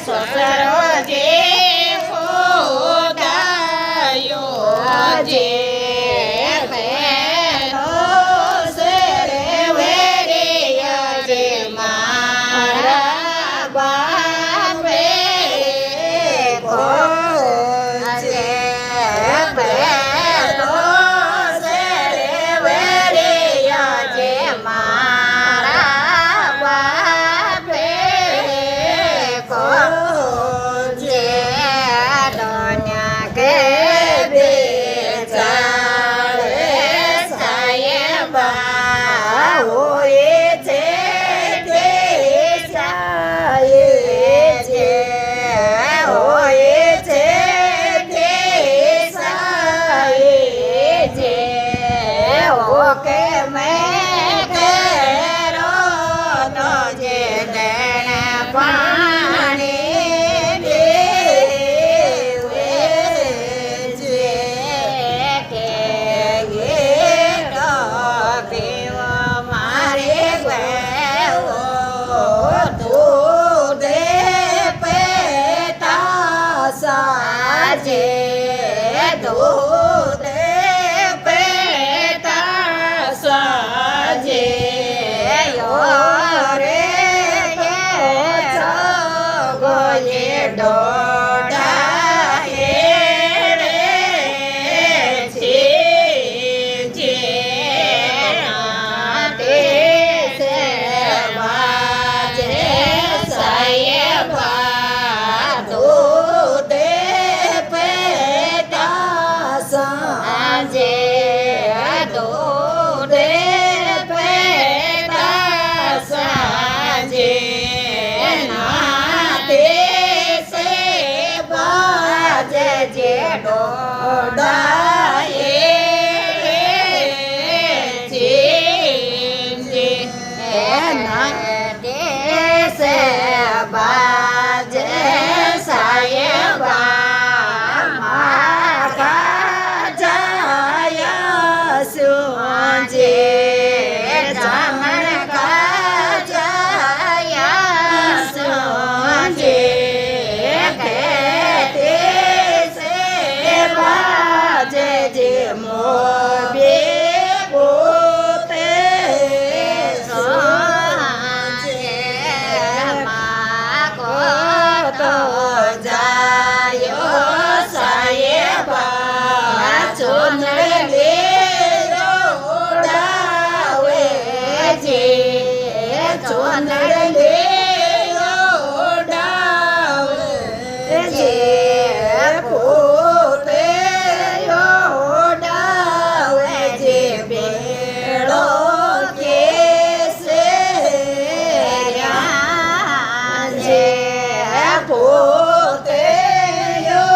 સસરો જે ખોદાયો જે ભેરો છે રે વેરિયા જે મારા બાપે ખોજે ભેરો છે રે વેરિયા જે મારા બાપે ખોજે દોન્યા કે બેચારે સાહેબા હોય છે તે સાહેબ છે હોય છે તે સાહેબ છે ઓકે મેં કેરો તો જે દેણે પાણી દેવે છે કે ગેરો પીવો મારે ગયો તું દે પેટા સાજે તું દે પેટા સાજે રે કે ગોલે ડોડા રે છે જે નાતે છે બાજે સાહેબા દૂધ પેટા સાજે દૂધ પેટા સાજે નાતે છે બાજે જે ડોડાએ છે નાતે છે બાજે સાહેબા મારા જાયા સુજે જામણ કાજાયા સુજે કહેતે છે બાજે જે મોબે પોતે સોજે માકો તો જાયો સાહેબા ચુંદડે ઓડાવે છે ચુંદડે ઓડાવે છે પોતે ઓડાવે છે બેડો કે છે જે